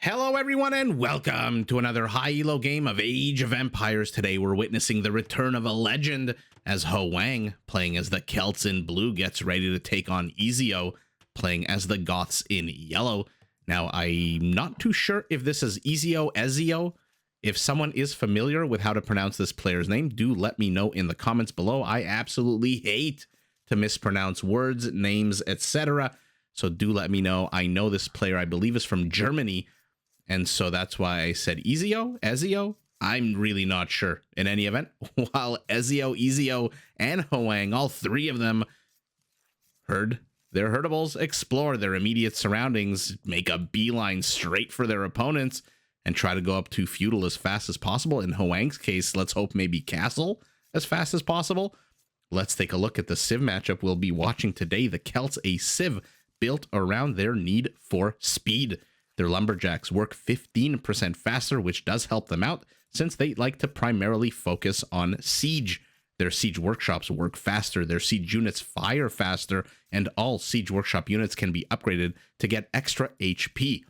Hello everyone and welcome to another high elo game of Age of Empires. Today we're witnessing the return of a legend as Hoang, playing as the Celts in blue, gets ready to take on Ezio, playing as the Goths in yellow. Now I'm not too sure if this is Ezio. If someone is familiar with how to pronounce this player's name, do let me know in the comments below. I absolutely hate to mispronounce words, names, etc. So do let me know. I know this player, I believe, is from Germany. And so that's why I said Ezio. I'm really not sure. In any event, while Ezio, and Hoang, all three of them herd their herdables, explore their immediate surroundings, make a beeline straight for their opponents, and try to go up to feudal as fast as possible. In Hoang's case, let's hope maybe castle as fast as possible. Let's take a look at the civ matchup we'll be watching today. The Celts, a civ built around their need for speed. Their lumberjacks work 15% faster, which does help them out since they like to primarily focus on siege. Their siege workshops work faster, their siege units fire faster, and all siege workshop units can be upgraded to get extra HP.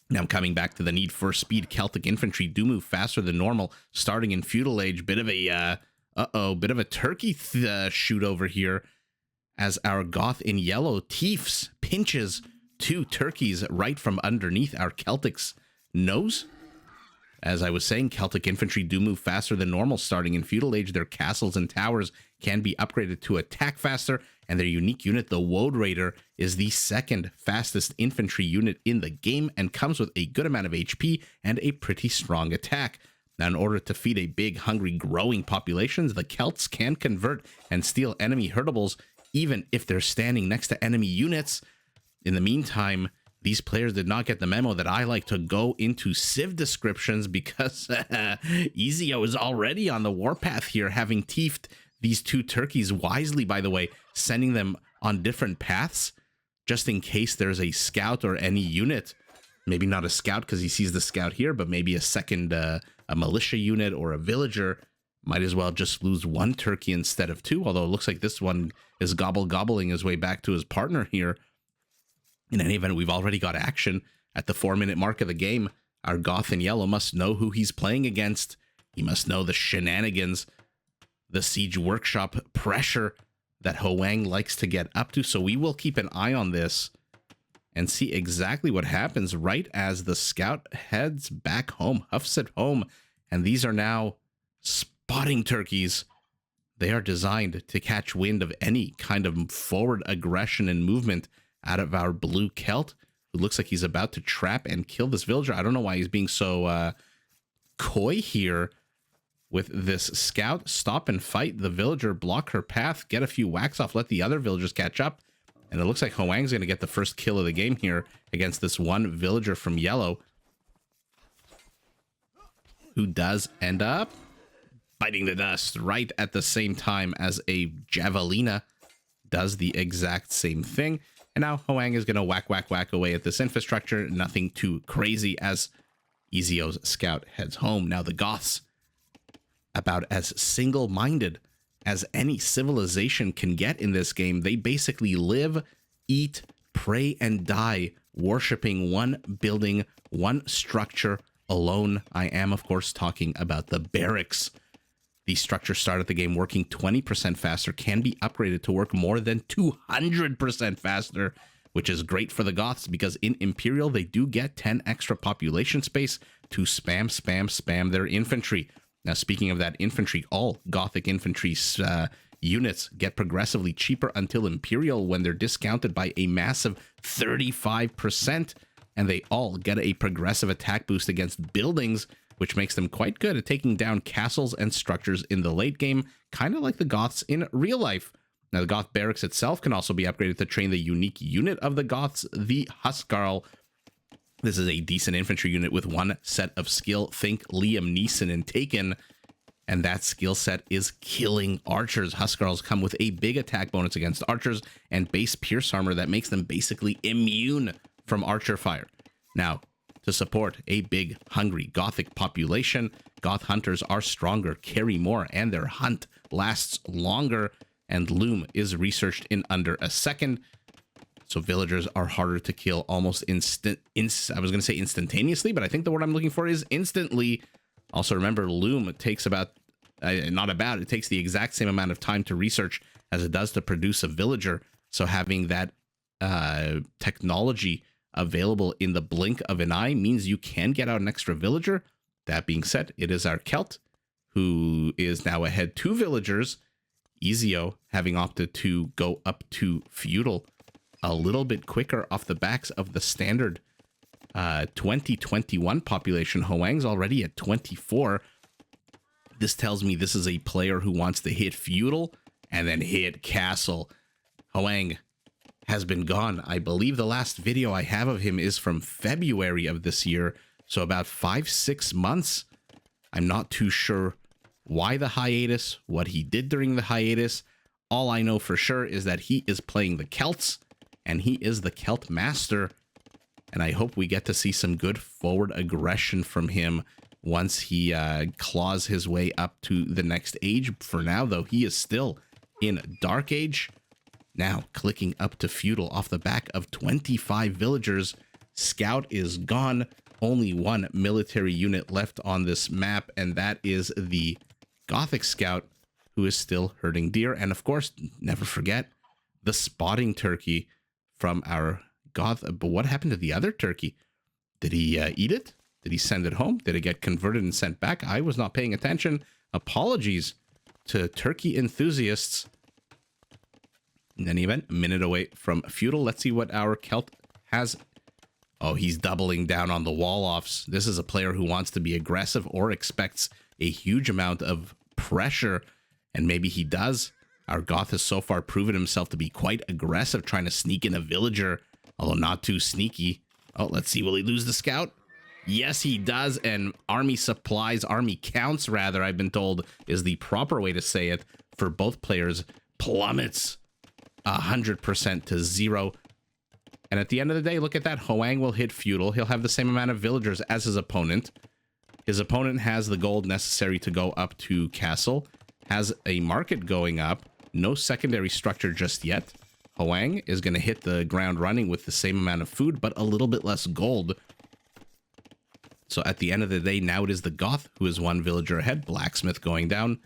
Now, coming back to the need for speed, Celtic infantry do move faster than normal, starting in Feudal Age. Bit of a turkey shoot over here as our Goth in yellow tiefs, pinches two turkeys right from underneath our Celtic's nose. As I was saying, Celtic infantry do move faster than normal starting in Feudal Age. Their castles and towers can be upgraded to attack faster, and their unique unit, the Woad Raider, is the second fastest infantry unit in the game and comes with a good amount of HP and a pretty strong attack. Now, in order to feed a big, hungry, growing populations, the Celts can convert and steal enemy herdables even if they're standing next to enemy units. In the meantime, these players did not get the memo that I like to go into civ descriptions because Ezio is already on the warpath here, having tiefed these two turkeys wisely, by the way, sending them on different paths just in case there's a scout or any unit. Maybe not a scout because he sees the scout here, but maybe a second a militia unit or a villager. Might as well just lose one turkey instead of two, although it looks like this one is gobbling his way back to his partner here. In any event, we've already got action at the 4-minute mark of the game. Our Goth in yellow must know who he's playing against. He must know the shenanigans, the siege workshop pressure that Hoang likes to get up to. So we will keep an eye on this and see exactly what happens right as the scout heads back home, huffs it home. And these are now spotting turkeys. They are designed to catch wind of any kind of forward aggression and movement out of our blue Celt, who looks like he's about to trap and kill this villager. I don't know why he's being so coy here with this scout. Stop and fight the villager, block her path, get a few whacks off, let the other villagers catch up. And it looks like Hoang's going to get the first kill of the game here against this one villager from yellow, who does end up biting the dust right at the same time as a javelina does the exact same thing. And now Hoang is going to whack away at this infrastructure. Nothing too crazy as Ezio's scout heads home. Now the Goths, about as single-minded as any civilization can get in this game. They basically live, eat, pray, and die, worshipping one building, one structure alone. I am, of course, talking about the barracks. These structures start at the game working 20% faster, can be upgraded to work more than 200% faster, which is great for the Goths because in Imperial, they do get 10 extra population space to spam their infantry. Now, speaking of that infantry, all Gothic infantry units get progressively cheaper until Imperial when they're discounted by a massive 35%, and they all get a progressive attack boost against buildings, which makes them quite good at taking down castles and structures in the late game, kind of like the Goths in real life. Now, the Goth barracks itself can also be upgraded to train the unique unit of the Goths, the Huskarl. This is a decent infantry unit with one set of skill. Think Liam Neeson in Taken, and that skill set is killing archers. Huskarls come with a big attack bonus against archers and base pierce armor that makes them basically immune from archer fire. Now, to support a big, hungry Gothic population, Goth hunters are stronger, carry more, and their hunt lasts longer, and Loom is researched in under a second. So villagers are harder to kill almost I was going to say instantaneously, but I think the word I'm looking for is instantly. Also remember, loom takes it takes the exact same amount of time to research as it does to produce a villager. So having that technology available in the blink of an eye means you can get out an extra villager. That being said, it is our Celt who is now ahead 2 villagers. Ezio having opted to go up to Feudal a little bit quicker off the backs of the standard 2021 population. Hoang's already at 24. This tells me this is a player who wants to hit Feudal and then hit Castle. Hoang has been gone. I believe the last video I have of him is from February of this year, so about 5-6 months. I'm not too sure why the hiatus, what he did during the hiatus. All I know for sure is that he is playing the Celts, and he is the Celt master, and I hope we get to see some good forward aggression from him once he claws his way up to the next age. For now, though, he is still in Dark Age. Now, clicking up to Feudal off the back of 25 villagers. Scout is gone. Only 1 military unit left on this map, and that is the Gothic Scout, who is still herding deer. And of course, never forget the spotting turkey from our Goth. But what happened to the other turkey? Did he eat it? Did he send it home? Did it get converted and sent back? I was not paying attention. Apologies to turkey enthusiasts. In any event, a minute away from Feudal. Let's see what our Celt has. Oh, he's doubling down on the wall-offs. This is a player who wants to be aggressive or expects a huge amount of pressure, and maybe he does. Our Goth has so far proven himself to be quite aggressive, trying to sneak in a villager, although not too sneaky. Oh, let's see. Will he lose the scout? Yes, he does. And army supplies, army counts, rather, I've been told, is the proper way to say it for both players, plummets 100% to 0. And at the end of the day, look at that. Hoang will hit Feudal. He'll have the same amount of villagers as his opponent. His opponent has the gold necessary to go up to Castle, has a market going up, no secondary structure just yet. Hoang is going to hit the ground running with the same amount of food, but a little bit less gold. So at the end of the day, now it is the Goth who is 1 villager ahead. Blacksmith going down.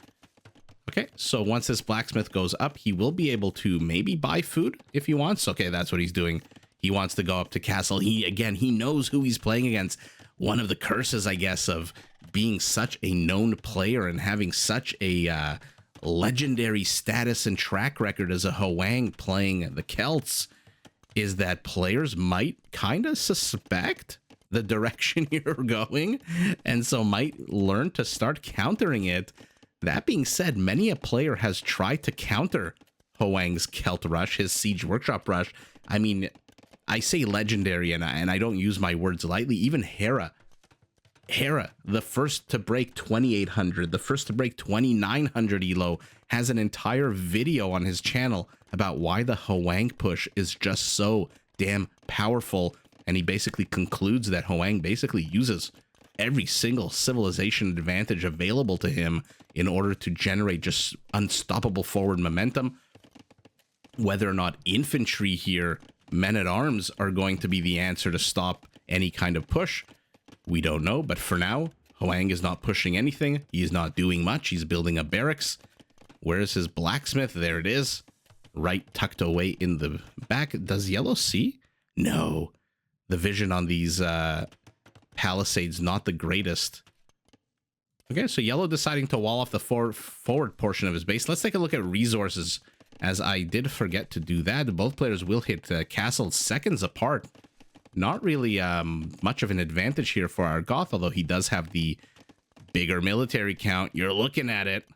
Okay, so once this blacksmith goes up, he will be able to maybe buy food if he wants. Okay, that's what he's doing. He wants to go up to Castle. He knows who he's playing against. One of the curses, I guess, of being such a known player and having such a legendary status and track record as a Hoang playing the Celts is that players might kind of suspect the direction you're going, and so might learn to start countering it. That being said, many a player has tried to counter Hoang's Celt rush, his Siege Workshop rush. I mean, I say legendary, and I don't use my words lightly. Even Hera, the first to break 2800, the first to break 2900 elo, has an entire video on his channel about why the Hoang push is just so damn powerful. And he basically concludes that Hoang basically uses every single civilization advantage available to him in order to generate just unstoppable forward momentum. Whether or not infantry here, men-at-arms, are going to be the answer to stop any kind of push, we don't know. But for now, Hoang is not pushing anything. He's not doing much. He's building a barracks. Where's his blacksmith? There it is, right tucked away in the back. Does Yellow see? No. The vision on these palisades, not the greatest. Okay, so Yellow deciding to wall off the forward portion of his base. Let's take a look at resources, as I did forget to do that. Both players will hit Castle seconds apart. Not really much of an advantage here for our Goth, although he does have the bigger military count. You're looking at it.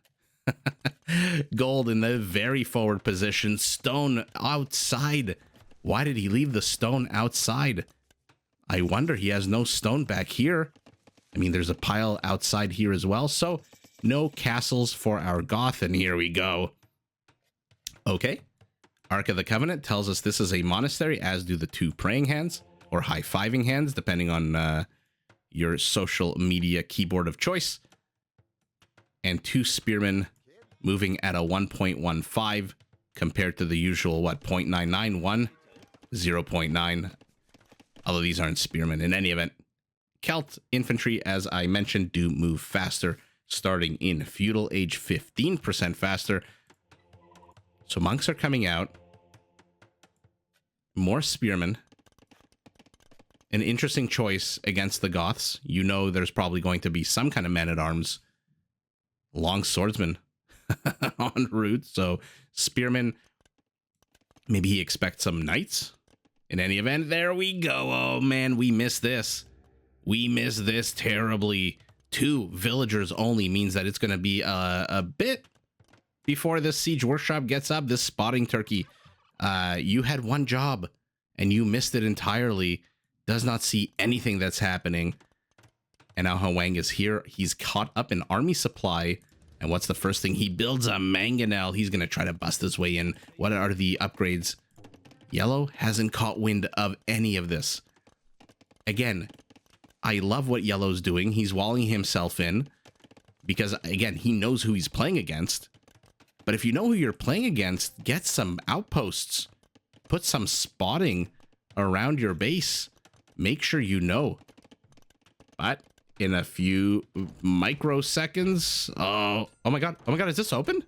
Gold in the very forward position. Stone outside. Why did he leave the stone outside? I wonder. He has no stone back here. I mean, there's a pile outside here as well. So no castles for our Goth, and here we go. Okay. Ark of the Covenant tells us this is a monastery, as do the 2 praying hands, or high-fiving hands, depending on your social media keyboard of choice. And 2 spearmen moving at a 1.15 compared to the usual, what, 0.991. 0.9. Although these aren't spearmen. In any event, Celt infantry, as I mentioned, do move faster, starting in Feudal Age 15% faster. So monks are coming out. More spearmen. An interesting choice against the Goths. You know there's probably going to be some kind of man-at-arms. Long swordsman en route. So spearmen, maybe he expects some knights. In any event, there we go. Oh man, we missed this. We missed this terribly. 2 villagers only means that it's going to be a bit before this siege workshop gets up. This spotting turkey, you had one job and you missed it entirely. Does not see anything that's happening. And now Hoang is here. He's caught up in army supply. And what's the first thing? He builds a mangonel. He's going to try to bust his way in. What are the upgrades? Yellow hasn't caught wind of any of this. Again, I love what Yellow's doing. He's walling himself in because, again, he knows who he's playing against. But if you know who you're playing against, get some outposts. Put some spotting around your base. Make sure you know. But in a few microseconds... Oh my god. Oh my god, is this open?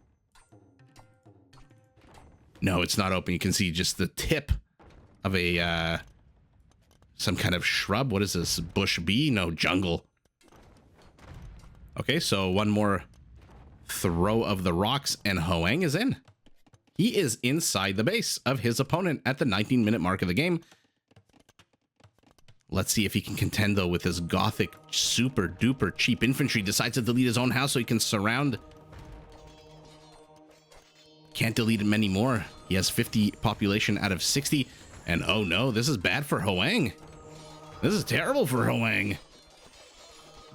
No, it's not open. You can see just the tip of a... some kind of shrub. What is this? Bush bee? No, jungle. Okay, so one more throw of the rocks and Hoang is in. He is inside the base of his opponent at the 19-minute mark of the game. Let's see if he can contend, though, with his gothic, super-duper cheap infantry. Decides to delete his own house so he can surround. Can't delete him anymore. He has 50 population out of 60. And oh no, this is bad for Hoang. This is terrible for Hoang.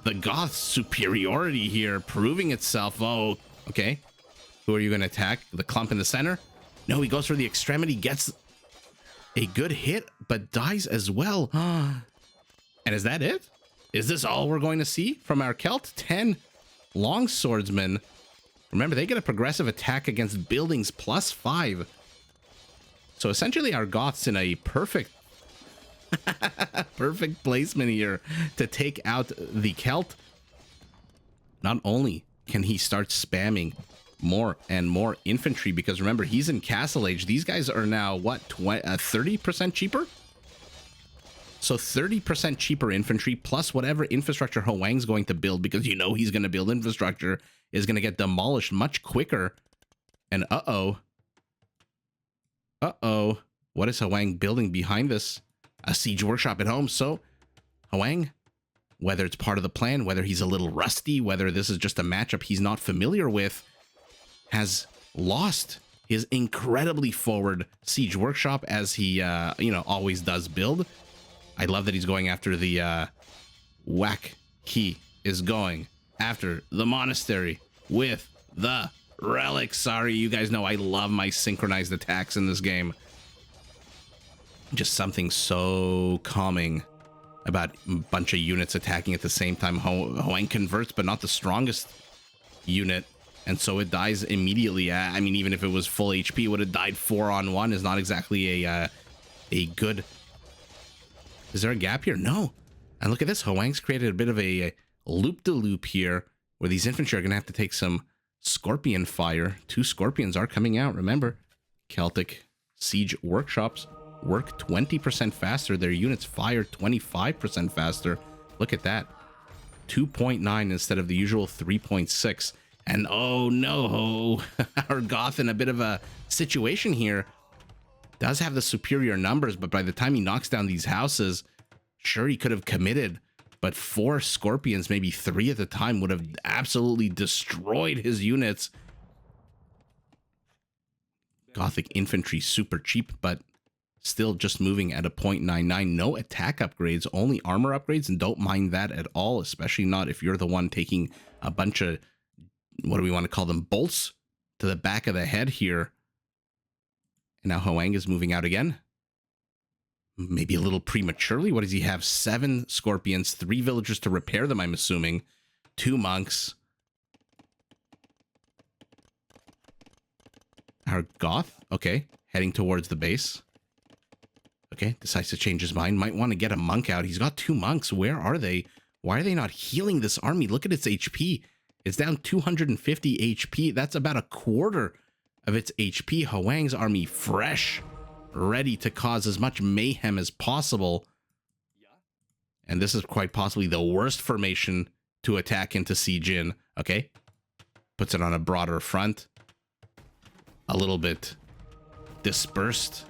The Goths' superiority here proving itself. Oh, okay. Who are you going to attack? The clump in the center? No, he goes for the extremity, gets a good hit, but dies as well. And is that it? Is this all we're going to see from our Celt? 10 long swordsmen. Remember, they get a progressive attack against buildings +5. So essentially our Goths in a perfect perfect placement here to take out the Celt. Not only can he start spamming more and more infantry, because remember, he's in Castle Age. These guys are now, what, 30% cheaper? So 30% cheaper infantry, plus whatever infrastructure Hoang's going to build, because you know he's going to build infrastructure, is going to get demolished much quicker. And uh-oh. Uh-oh. What is Hoang building behind this? A siege workshop at home. So Hoang, whether it's part of the plan, whether he's a little rusty, whether this is just a matchup he's not familiar with, has lost his incredibly forward siege workshop, as he, always does build. I love that he's going after the whack. He is going after the monastery with the relic. Sorry, you guys know I love my synchronized attacks in this game. Just something so calming about a bunch of units attacking at the same time. Hoang converts, but not the strongest unit, and so it dies immediately. I mean, even if it was full HP, would have died 4-on-1. Is not exactly a good... Is there a gap here? No. And look at this. Hoang's created a bit of a loop-de-loop here, where these infantry are going to have to take some scorpion fire. 2 scorpions are coming out. Remember, Celtic siege workshops work 20% faster. Their units fire 25% faster. Look at that. 2.9 instead of the usual 3.6. And oh no, our Goth in a bit of a situation here. Does have the superior numbers, but by the time he knocks down these houses, sure, he could have committed, but 4 scorpions, maybe 3 at the time, would have absolutely destroyed his units. Gothic infantry super cheap, but still just moving at a 0.99. No attack upgrades, only armor upgrades, and don't mind that at all, especially not if you're the one taking a bunch of, what do we want to call them, bolts to the back of the head here. And now Hoang is moving out again. Maybe a little prematurely. What does he have? 7 scorpions, 3 villagers to repair them, I'm assuming. 2 monks. Our Goth, okay, heading towards the base. Okay, decides to change his mind. Might want to get a monk out. He's got 2 monks. Where are they? Why are they not healing this army? Look at its HP. It's down 250 HP. That's about a quarter of its HP. Hoang's army fresh, ready to cause as much mayhem as possible. And this is quite possibly the worst formation to attack into siege in. Okay, puts it on a broader front. A little bit dispersed.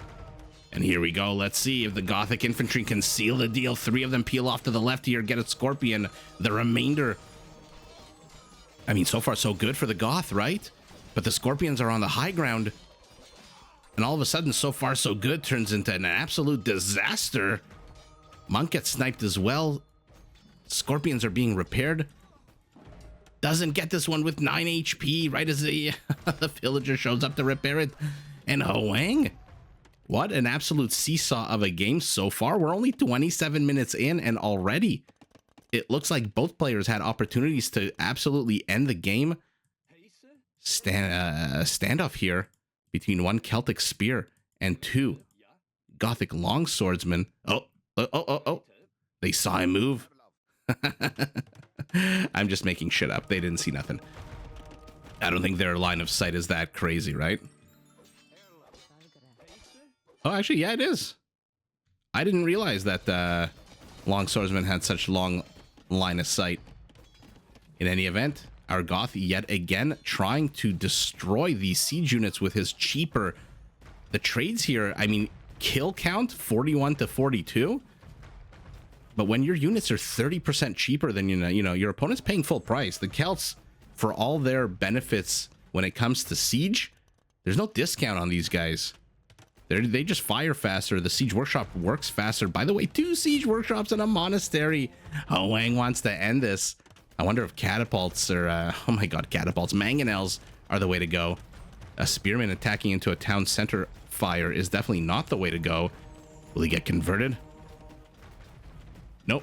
And here we go. Let's see if the Gothic infantry can seal the deal. 3 of them peel off to the left here, get a Scorpion. The remainder, I mean, so far so good for the Goth, right? But the Scorpions are on the high ground. And all of a sudden, so far so good turns into an absolute disaster. Monk gets sniped as well. Scorpions are being repaired. Doesn't get this one with 9 HP right as the villager shows up to repair it. And Hoang, what an absolute seesaw of a game so far. We're only 27 minutes in, and already it looks like both players had opportunities to absolutely end the game. Standoff here between 1 Celtic spear and 2 Gothic longswordsmen. Oh. They saw him move. I'm just making shit up. They didn't see nothing. I don't think their line of sight is that crazy, right? Oh, actually, yeah, it is. I didn't realize that longswordsman had such long line of sight. In any event, our Goth yet again trying to destroy these siege units with his cheaper. The trades here, I mean, kill count 41 to 42. But when your units are 30% cheaper than you know, your opponent's paying full price. The Celts, for all their benefits when it comes to siege, there's no discount on these guys. They just fire faster. The siege workshop works faster. By the way, 2 siege workshops and a monastery. Hoang wants to end this. I wonder if catapults or oh my god, catapults, mangonels are the way to go. A spearman attacking into a town center fire is definitely not the way to go. Will he get converted? Nope.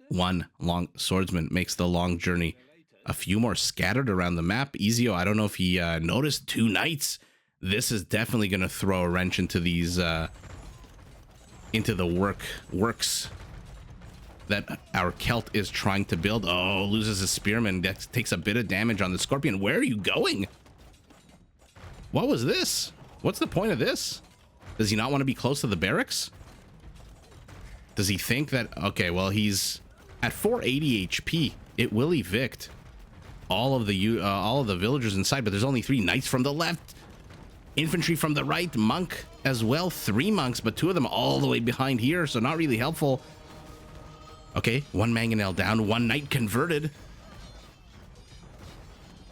1 long swordsman makes the long journey. A few more scattered around the map. Ezio, I don't know if he noticed 2 knights. This is definitely going to throw a wrench into these into the works that our Celt is trying to build. Oh, loses a spearman. That takes a bit of damage on the Scorpion. Where are you going? What was this? What's the point of this? Does he not want to be close to the barracks? Does he think that, okay, well, he's at 480 HP. It will evict all of the villagers inside, but there's only 3 knights from the left. Infantry from the right, monk as well. 3 monks, but 2 of them all the way behind here, so not really helpful. Okay, 1 mangonel down, 1 knight converted.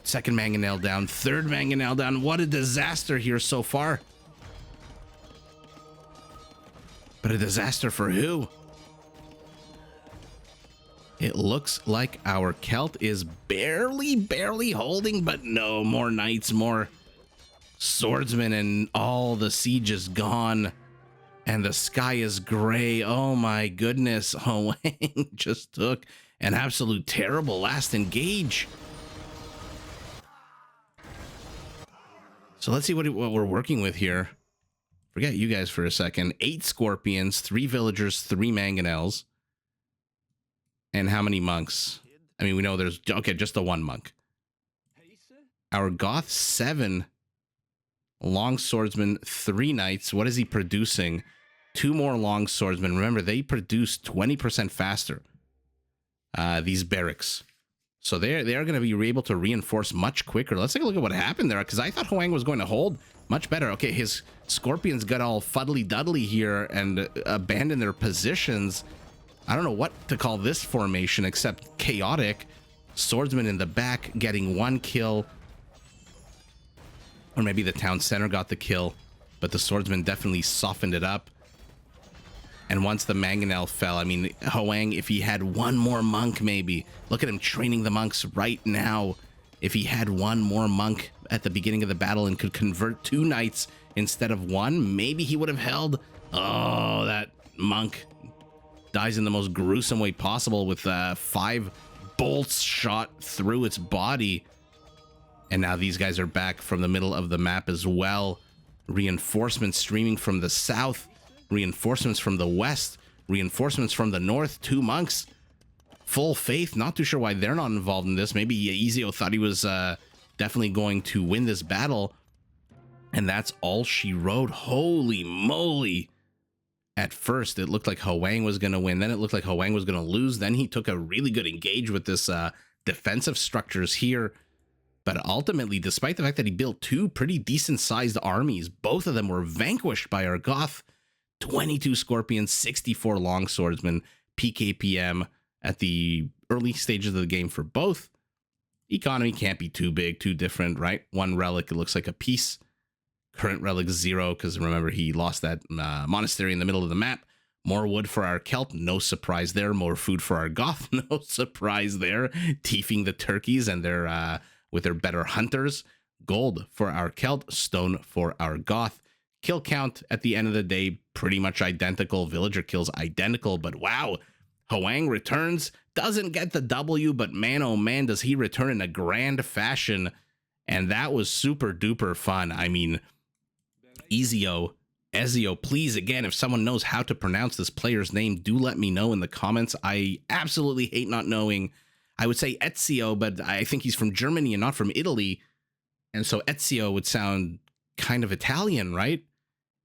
2nd mangonel down, 3rd mangonel down. What a disaster here so far. But a disaster for who? It looks like our Celt is barely holding, but no, more knights, more swordsmen, and all the siege is gone. And the sky is gray. Oh my goodness. Hoang just took an absolute terrible last engage. So let's see what we're working with here. Forget you guys for a second. 8 scorpions, 3 villagers, 3 mangonels. And how many monks? I mean, we know there's, okay, just the 1 monk. Our Goth, 7 long swordsmen, 3 knights. What is he producing? 2 more long swordsmen. Remember, they produce 20% faster. These barracks. So they are going to be able to reinforce much quicker. Let's take a look at what happened there, because I thought Hoang was going to hold much better. Okay, his scorpions got all fuddly-duddly here and abandoned their positions. I don't know what to call this formation except chaotic. Swordsman in the back getting 1 kill. Or maybe the town center got the kill, but the swordsman definitely softened it up. And once the mangonel fell, I mean, Hoang, if he had 1 more monk, maybe. Look at him training the monks right now. If he had 1 more monk at the beginning of the battle and could convert 2 knights instead of 1, maybe he would have held. Oh, that monk dies in the most gruesome way possible with 5 bolts shot through its body. And now these guys are back from the middle of the map as well. Reinforcements streaming from the south, reinforcements from the west, reinforcements from the north, 2 monks. Full faith, not too sure why they're not involved in this. Maybe Ezio thought he was definitely going to win this battle, and that's all she wrote. Holy moly. At first, it looked like Hoang was going to win. Then it looked like Hoang was going to lose. Then he took a really good engage with this defensive structures here. But ultimately, despite the fact that he built 2 pretty decent-sized armies, both of them were vanquished by our Goth. 22 Scorpions, 64 Longswordsmen, PKPM at the early stages of the game for both. Economy can't be too big, too different, right? 1 relic, it looks like a piece. Current relic 0, because remember, he lost that monastery in the middle of the map. More wood for our Celt, no surprise there. More food for our Goth, no surprise there. Teefing the turkeys and their with their better hunters. Gold for our Celt, stone for our Goth. Kill count at the end of the day, pretty much identical. Villager kills identical, but wow, Hoang returns, doesn't get the W, but man, oh man, does he return in a grand fashion. And that was super duper fun. I mean, Ezio, please, again, if someone knows how to pronounce this player's name, do let me know in the comments. I absolutely hate not knowing. I would say Ezio, but I think he's from Germany and not from Italy. And so Ezio would sound kind of Italian, right?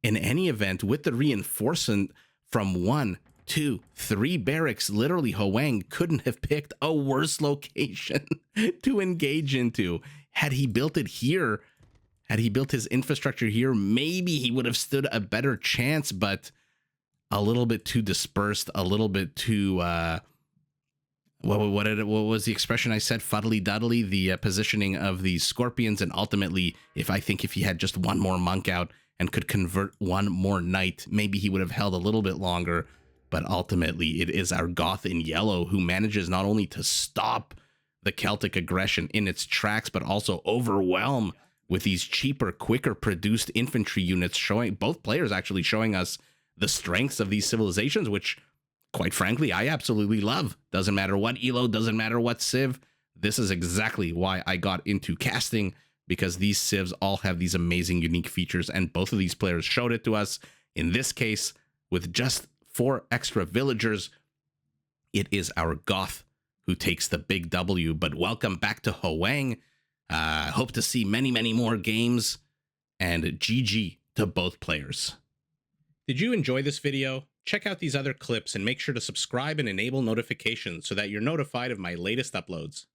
In any event, with the reinforcement from 1, 2, 3 barracks, literally Hoang couldn't have picked a worse location to engage into. Had he built it here, had he built his infrastructure here, maybe he would have stood a better chance, but a little bit too dispersed, a little bit too what was the expression I said? Fuddly duddly, the positioning of the Scorpions. And ultimately, if he had just 1 more monk out and could convert 1 more knight, maybe he would have held a little bit longer. But ultimately, it is our Goth in yellow who manages not only to stop the Celtic aggression in its tracks, but also overwhelm with these cheaper, quicker produced infantry units, showing both players actually showing us the strengths of these civilizations, which, quite frankly, I absolutely love. Doesn't matter what Elo, doesn't matter what Civ. This is exactly why I got into casting, because these Civs all have these amazing, unique features, and both of these players showed it to us. In this case, with just 4 extra villagers, it is our Goth who takes the big W. But welcome back to Hoang. Hope to see many, many more games, and GG to both players. Did you enjoy this video? Check out these other clips and make sure to subscribe and enable notifications so that you're notified of my latest uploads.